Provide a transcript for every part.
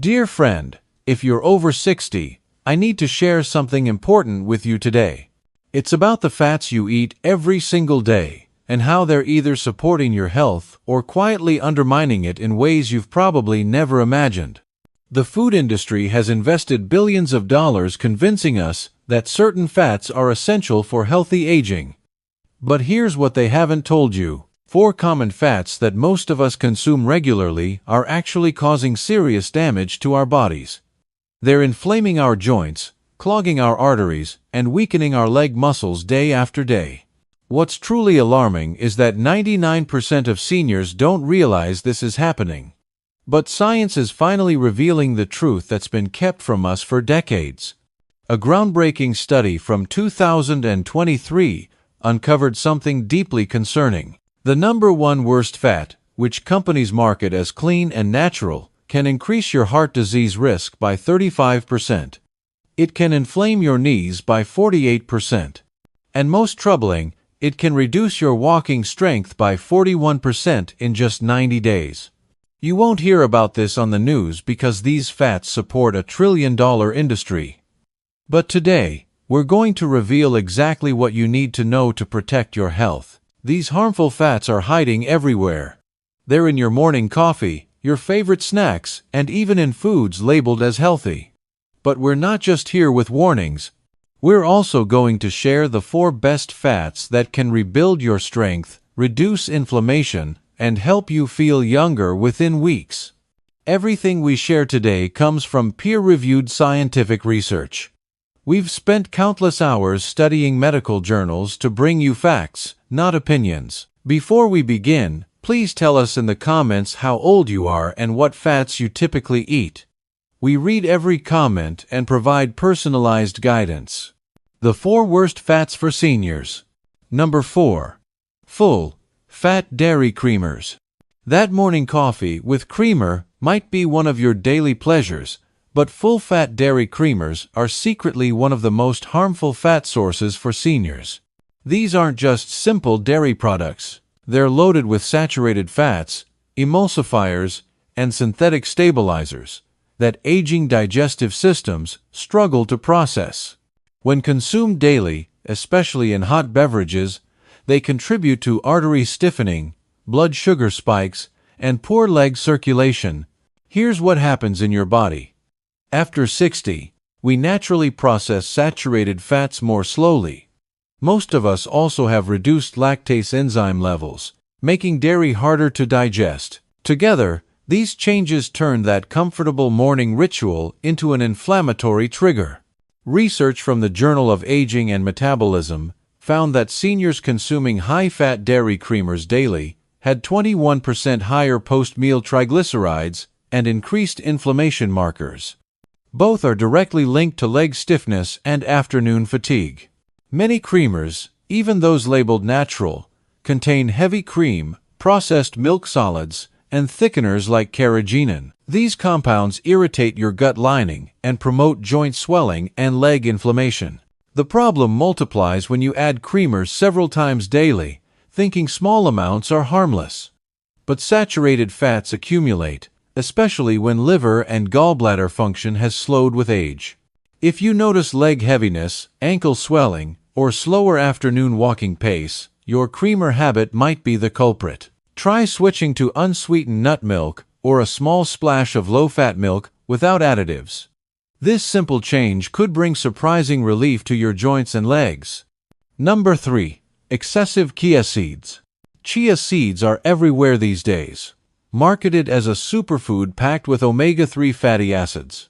Dear friend, if you're over 60, I need to share something important with you today. It's about the fats you eat every single day, and how they're either supporting your health or quietly undermining it in ways you've probably never imagined. The food industry has invested billions of dollars convincing us that certain fats are essential for healthy aging. But here's what they haven't told you. 4 common fats that most of us consume regularly are actually causing serious damage to our bodies. They're inflaming our joints, clogging our arteries, and weakening our leg muscles day after day. What's truly alarming is that 99% of seniors don't realize this is happening. But science is finally revealing the truth that's been kept from us for decades. A groundbreaking study from 2023 uncovered something deeply concerning. The number one worst fat, which companies market as clean and natural, can increase your heart disease risk by 35%. It can inflame your knees by 48%. And most troubling, it can reduce your walking strength by 41% in just 90 days. You won't hear about this on the news because these fats support a trillion-dollar industry. But today, we're going to reveal exactly what you need to know to protect your health. These harmful fats are hiding everywhere. They're in your morning coffee, your favorite snacks, and even in foods labeled as healthy. But we're not just here with warnings. We're also going to share the 4 best fats that can rebuild your strength, reduce inflammation, and help you feel younger within weeks. Everything we share today comes from peer-reviewed scientific research. We've spent countless hours studying medical journals to bring you facts, not opinions. Before we begin, please tell us in the comments how old you are and what fats you typically eat. We read every comment and provide personalized guidance. The 4 worst fats for seniors. Number 4. Full fat dairy creamers. That morning coffee with creamer might be one of your daily pleasures, but full-fat dairy creamers are secretly one of the most harmful fat sources for seniors. These aren't just simple dairy products. They're loaded with saturated fats, emulsifiers, and synthetic stabilizers that aging digestive systems struggle to process. When consumed daily, especially in hot beverages, they contribute to artery stiffening, blood sugar spikes, and poor leg circulation. Here's what happens in your body. After 60, we naturally process saturated fats more slowly. Most of us also have reduced lactase enzyme levels, making dairy harder to digest. Together, these changes turn that comfortable morning ritual into an inflammatory trigger. Research from the Journal of Aging and Metabolism found that seniors consuming high-fat dairy creamers daily had 21% higher post-meal triglycerides and increased inflammation markers. Both are directly linked to leg stiffness and afternoon fatigue. Many creamers, even those labeled natural, contain heavy cream, processed milk solids, and thickeners like carrageenan. These compounds irritate your gut lining and promote joint swelling and leg inflammation. The problem multiplies when you add creamers several times daily, thinking small amounts are harmless. But saturated fats accumulate, especially when liver and gallbladder function has slowed with age. If you notice leg heaviness, ankle swelling, or slower afternoon walking pace, your creamer habit might be the culprit. Try switching to unsweetened nut milk or a small splash of low-fat milk without additives. This simple change could bring surprising relief to your joints and legs. Number 3. Excessive chia seeds. Chia seeds are everywhere these days, marketed as a superfood packed with omega-3 fatty acids.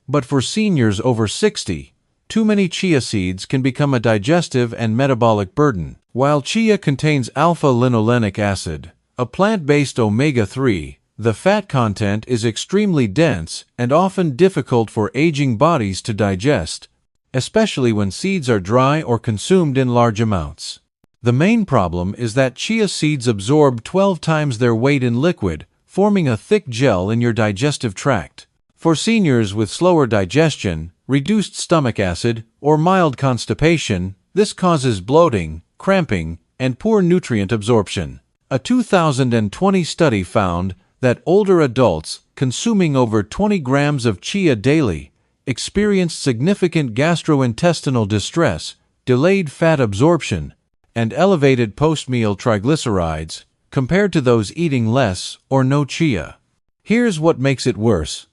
But for seniors over 60, too many chia seeds can become a digestive and metabolic burden. While chia contains alpha-linolenic acid, a plant-based omega-3, the fat content is extremely dense and often difficult for aging bodies to digest, especially when seeds are dry or consumed in large amounts. The main problem is that chia seeds absorb 12 times their weight in liquid, forming a thick gel in your digestive tract. For seniors with slower digestion, reduced stomach acid, or mild constipation, this causes bloating, cramping, and poor nutrient absorption. A 2020 study found that older adults consuming over 20 grams of chia daily experienced significant gastrointestinal distress, delayed fat absorption, and elevated post-meal triglycerides compared to those eating less or no chia. Here's what makes it worse.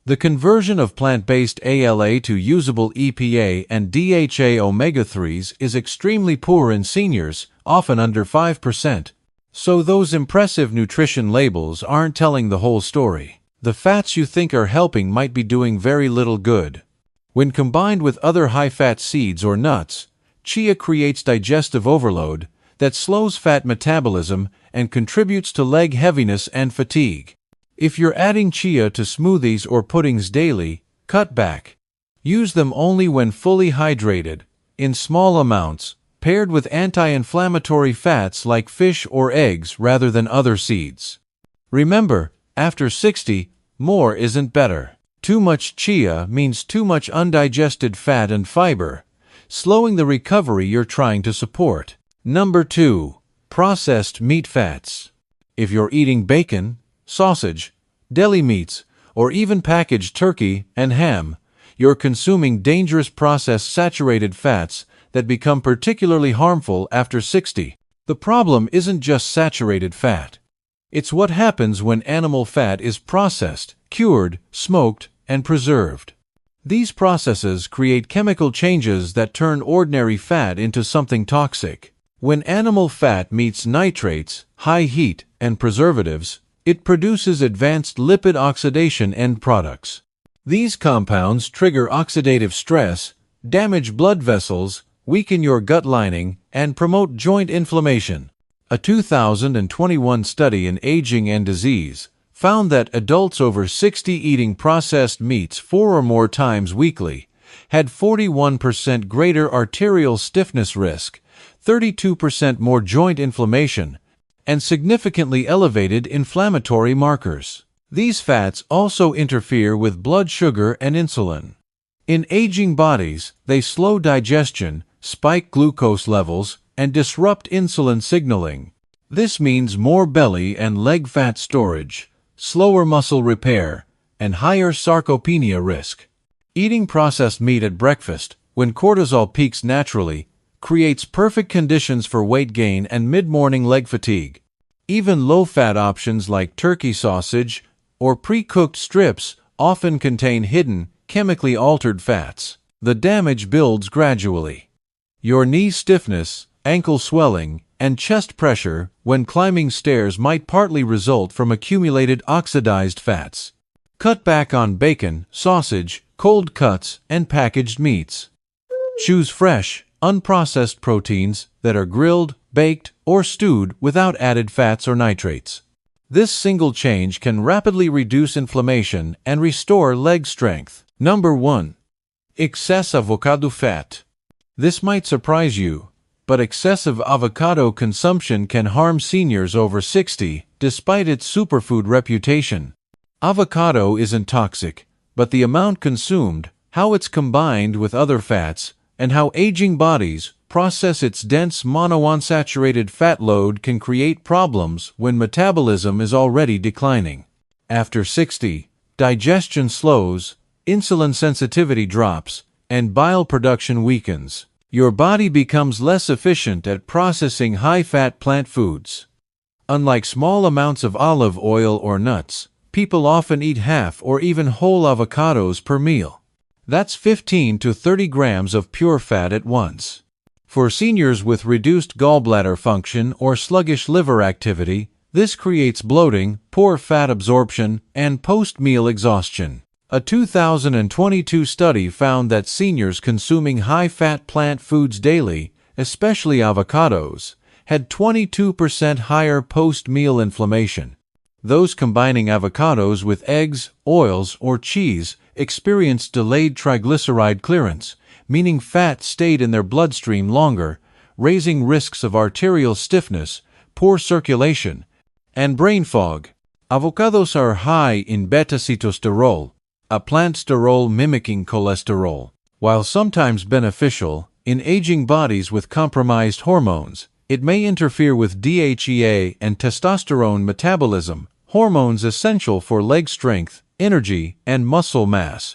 The conversion of plant-based ALA to usable EPA and DHA omega-3s is extremely poor in seniors, often under 5%. So those impressive nutrition labels aren't telling the whole story. The fats you think are helping might be doing very little good. When combined with other high-fat seeds or nuts, chia creates digestive overload that slows fat metabolism and contributes to leg heaviness and fatigue. If you're adding chia to smoothies or puddings daily, cut back. Use them only when fully hydrated, in small amounts, paired with anti-inflammatory fats like fish or eggs rather than other seeds. Remember, after 60, more isn't better. Too much chia means too much undigested fat and fiber, slowing the recovery you're trying to support. Number 2. Processed meat fats. If you're eating bacon, sausage, deli meats, or even packaged turkey and ham, you're consuming dangerous processed saturated fats that become particularly harmful after 60. The problem isn't just saturated fat. It's what happens when animal fat is processed, cured, smoked, and preserved. These processes create chemical changes that turn ordinary fat into something toxic. When animal fat meets nitrates, high heat, and preservatives, it produces advanced lipid oxidation end products. These compounds trigger oxidative stress, damage blood vessels, weaken your gut lining, and promote joint inflammation. A 2021 study in Aging and Disease found that adults over 60 eating processed meats 4 or more times weekly had 41% greater arterial stiffness risk, 32% more joint inflammation, and significantly elevated inflammatory markers. These fats also interfere with blood sugar and insulin. In aging bodies, they slow digestion, spike glucose levels, and disrupt insulin signaling. This means more belly and leg fat storage, slower muscle repair, and higher sarcopenia risk. Eating processed meat at breakfast, when cortisol peaks naturally, creates perfect conditions for weight gain and mid-morning leg fatigue. Even low-fat options like turkey sausage or pre-cooked strips often contain hidden, chemically altered fats. The damage builds gradually. Your knee stiffness, ankle swelling, and chest pressure when climbing stairs might partly result from accumulated oxidized fats. Cut back on bacon, sausage, cold cuts, and packaged meats. Choose fresh, unprocessed proteins that are grilled, baked, or stewed without added fats or nitrates. This single change can rapidly reduce inflammation and restore leg strength. Number 1. Excess avocado fat. This might surprise you, but excessive avocado consumption can harm seniors over 60, despite its superfood reputation. Avocado isn't toxic, but the amount consumed, how it's combined with other fats, and how aging bodies process its dense monounsaturated fat load can create problems when metabolism is already declining. After 60, digestion slows, insulin sensitivity drops, and bile production weakens. Your body becomes less efficient at processing high-fat plant foods. Unlike small amounts of olive oil or nuts, people often eat half or even whole avocados per meal. That's 15 to 30 grams of pure fat at once. For seniors with reduced gallbladder function or sluggish liver activity, this creates bloating, poor fat absorption, and post-meal exhaustion. A 2022 study found that seniors consuming high-fat plant foods daily, especially avocados, had 22% higher post-meal inflammation. Those combining avocados with eggs, oils, or cheese experienced delayed triglyceride clearance, meaning fat stayed in their bloodstream longer, raising risks of arterial stiffness, poor circulation, and brain fog. Avocados are high in beta-sitosterol, a plant sterol mimicking cholesterol. While sometimes beneficial, in aging bodies with compromised hormones, it may interfere with DHEA and testosterone metabolism, hormones essential for leg strength, energy, and muscle mass.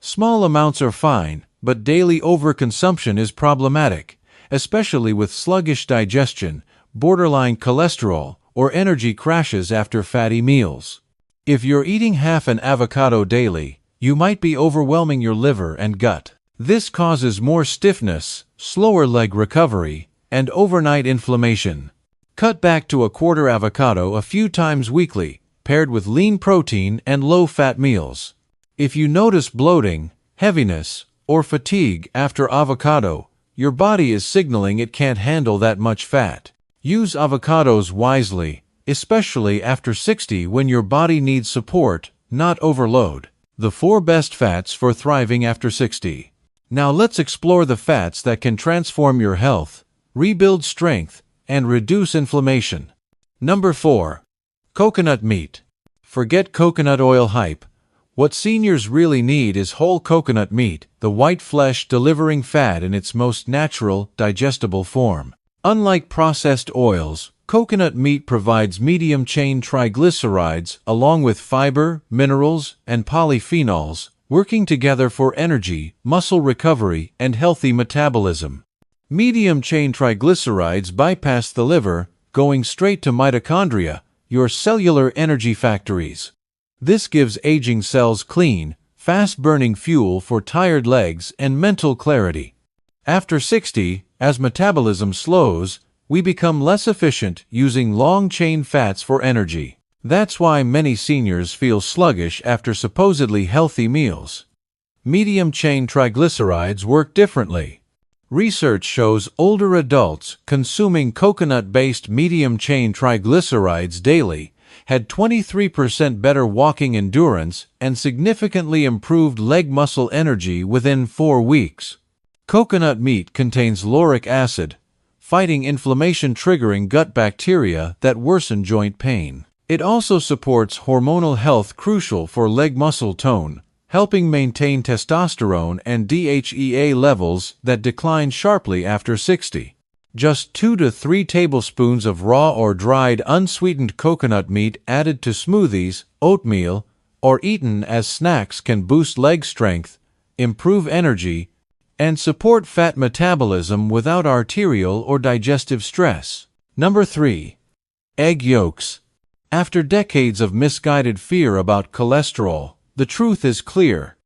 Small amounts are fine, but daily overconsumption is problematic, especially with sluggish digestion, borderline cholesterol, or energy crashes after fatty meals. If you're eating half an avocado daily, you might be overwhelming your liver and gut. This causes more stiffness, slower leg recovery, and overnight inflammation. Cut back to a quarter avocado a few times weekly, paired with lean protein and low-fat meals. If you notice bloating, heaviness, or fatigue after avocado, your body is signaling it can't handle that much fat. Use avocados wisely, especially after 60 when your body needs support, not overload. The 4 best fats for thriving after 60. Now let's explore the fats that can transform your health, rebuild strength, and reduce inflammation. Number 4. Coconut meat. Forget coconut oil hype. What seniors really need is whole coconut meat, the white flesh delivering fat in its most natural, digestible form. Unlike processed oils, coconut meat provides medium-chain triglycerides along with fiber, minerals, and polyphenols, working together for energy, muscle recovery, and healthy metabolism. Medium-chain triglycerides bypass the liver, going straight to mitochondria, your cellular energy factories. This gives aging cells clean, fast-burning fuel for tired legs and mental clarity. After 60, as metabolism slows, we become less efficient using long-chain fats for energy. That's why many seniors feel sluggish after supposedly healthy meals. Medium-chain triglycerides work differently. Research shows older adults consuming coconut-based medium-chain triglycerides daily had 23% better walking endurance and significantly improved leg muscle energy within 4 weeks. Coconut meat contains lauric acid, fighting inflammation-triggering gut bacteria that worsen joint pain. It also supports hormonal health crucial for leg muscle tone, helping maintain testosterone and DHEA levels that decline sharply after 60. Just 2 to 3 tablespoons of raw or dried unsweetened coconut meat added to smoothies, oatmeal, or eaten as snacks can boost leg strength, improve energy, and support fat metabolism without arterial or digestive stress. Number 3. Egg yolks. After decades of misguided fear about cholesterol, the truth is clear.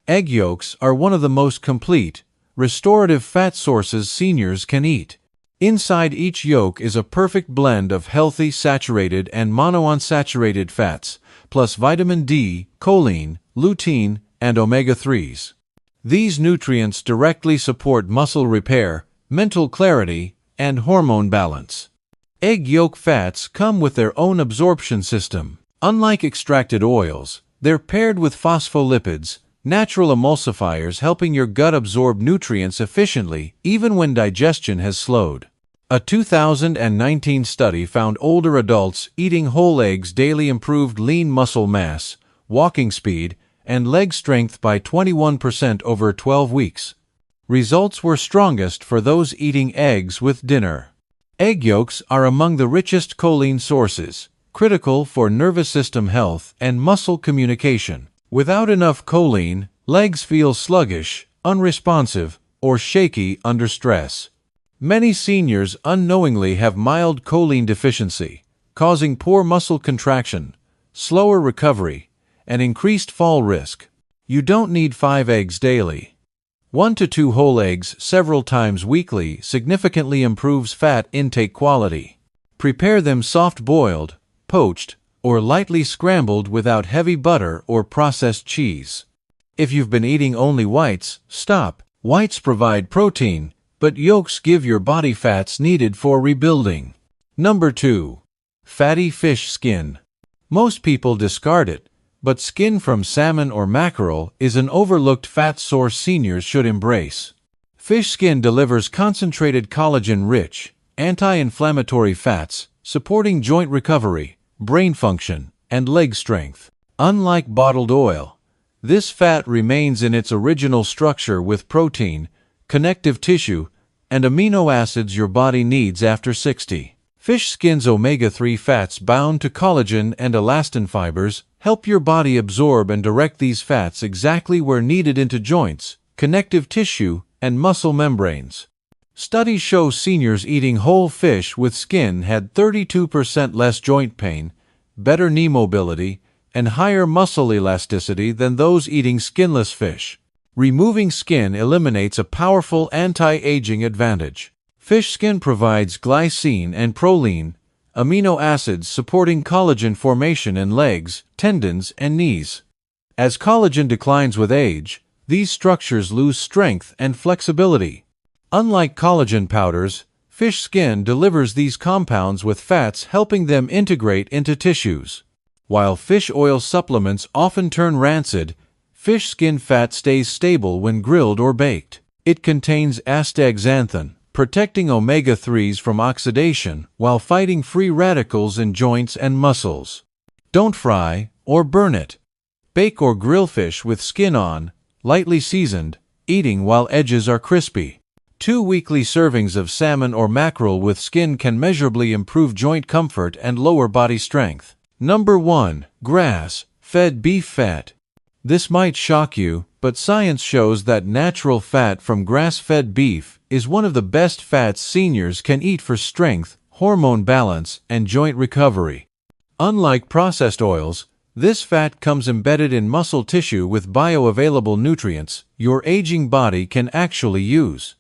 Egg yolks are one of the most complete, restorative fat sources seniors can eat. Inside each yolk is a perfect blend of healthy saturated and monounsaturated fats, plus vitamin D, choline, lutein, and omega-3s. These nutrients directly support muscle repair, mental clarity, and hormone balance. Egg yolk fats come with their own absorption system. Unlike extracted oils, they're paired with phospholipids, natural emulsifiers helping your gut absorb nutrients efficiently even when digestion has slowed. A 2019 study found older adults eating whole eggs daily improved lean muscle mass, walking speed, and leg strength by 21% over 12 weeks. Results were strongest for those eating eggs with dinner. Egg yolks are among the richest choline sources, critical for nervous system health and muscle communication. Without enough choline, legs feel sluggish, unresponsive, or shaky under stress. Many seniors unknowingly have mild choline deficiency, causing poor muscle contraction, slower recovery, and increased fall risk. You don't need 5 eggs daily. 1 to 2 whole eggs several times weekly significantly improves fat intake quality. Prepare them soft-boiled, poached, or lightly scrambled without heavy butter or processed cheese. If you've been eating only whites, stop. Whites provide protein, but yolks give your body fats needed for rebuilding. Number 2. Fatty fish skin. Most people discard it, but skin from salmon or mackerel is an overlooked fat source seniors should embrace. Fish skin delivers concentrated collagen-rich, anti-inflammatory fats, supporting joint recovery, brain function, and leg strength. Unlike bottled oil, this fat remains in its original structure with protein, connective tissue, and amino acids your body needs after 60. Fish skin's omega-3 fats bound to collagen and elastin fibers help your body absorb and direct these fats exactly where needed into joints, connective tissue, and muscle membranes. Studies show seniors eating whole fish with skin had 32% less joint pain, better knee mobility, and higher muscle elasticity than those eating skinless fish. Removing skin eliminates a powerful anti-aging advantage. Fish skin provides glycine and proline, amino acids supporting collagen formation in legs, tendons, and knees. As collagen declines with age, these structures lose strength and flexibility. Unlike collagen powders, fish skin delivers these compounds with fats helping them integrate into tissues. While fish oil supplements often turn rancid, fish skin fat stays stable when grilled or baked. It contains astaxanthin, protecting omega-3s from oxidation while fighting free radicals in joints and muscles. Don't fry or burn it. Bake or grill fish with skin on, lightly seasoned, eating while edges are crispy. 2 weekly servings of salmon or mackerel with skin can measurably improve joint comfort and lower body strength. Number 1. Grass-fed beef fat. This might shock you, but science shows that natural fat from grass-fed beef is one of the best fats seniors can eat for strength, hormone balance, and joint recovery. Unlike processed oils, this fat comes embedded in muscle tissue with bioavailable nutrients your aging body can actually use.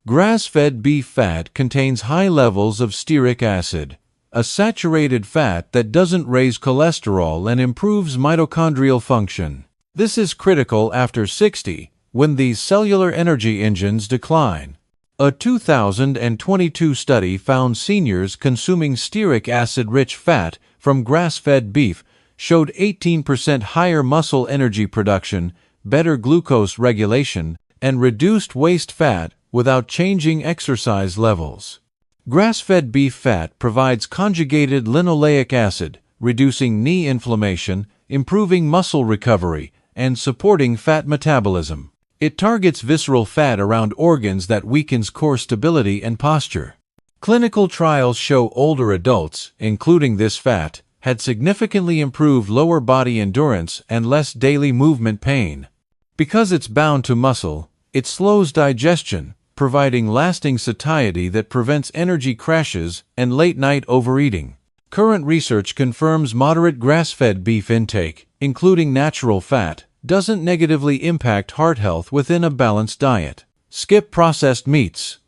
Grass-fed beef fat contains high levels of stearic acid, a saturated fat that doesn't raise cholesterol and improves mitochondrial function. This is critical after 60, when these cellular energy engines decline. A 2022 study found seniors consuming stearic acid-rich fat from grass-fed beef showed 18% higher muscle energy production, better glucose regulation, and reduced waist fat without changing exercise levels. Grass-fed beef fat provides conjugated linoleic acid, reducing knee inflammation, improving muscle recovery, and supporting fat metabolism. It targets visceral fat around organs that weakens core stability and posture. Clinical trials show older adults, including this fat, had significantly improved lower body endurance and less daily movement pain. Because it's bound to muscle, it slows digestion, providing lasting satiety that prevents energy crashes and late-night overeating. Current research confirms moderate grass-fed beef intake, including natural fat, doesn't negatively impact heart health within a balanced diet. Skip processed meats.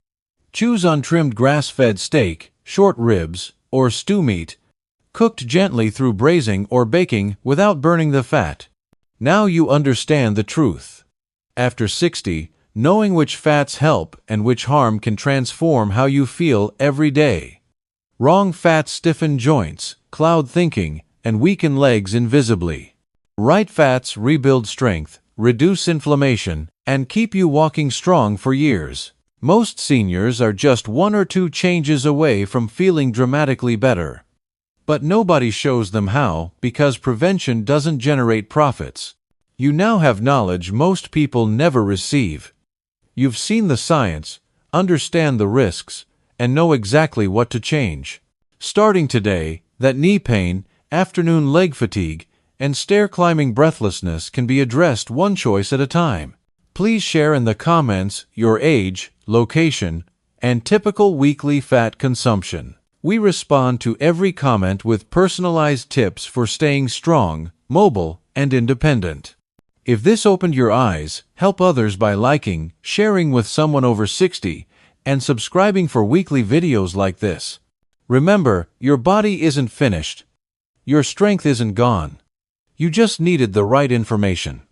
Choose untrimmed grass-fed steak, short ribs, or stew meat, cooked gently through braising or baking without burning the fat. Now you understand the truth. After 60, knowing which fats help and which harm can transform how you feel every day. Wrong fats stiffen joints, cloud thinking, and weaken legs invisibly. Right fats rebuild strength, reduce inflammation, and keep you walking strong for years. Most seniors are just 1 or 2 changes away from feeling dramatically better. But nobody shows them how, because prevention doesn't generate profits. You now have knowledge most people never receive. You've seen the science, understand the risks, and know exactly what to change. Starting today, that knee pain, afternoon leg fatigue, and stair-climbing breathlessness can be addressed one choice at a time. Please share in the comments your age, location, and typical weekly fat consumption. We respond to every comment with personalized tips for staying strong, mobile, and independent. If this opened your eyes, help others by liking, sharing with someone over 60, and subscribing for weekly videos like this. Remember, your body isn't finished. Your strength isn't gone. You just needed the right information.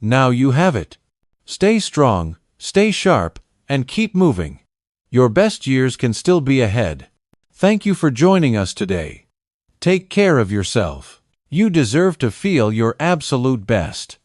Now you have it. Stay strong, stay sharp, and keep moving. Your best years can still be ahead. Thank you for joining us today. Take care of yourself. You deserve to feel your absolute best.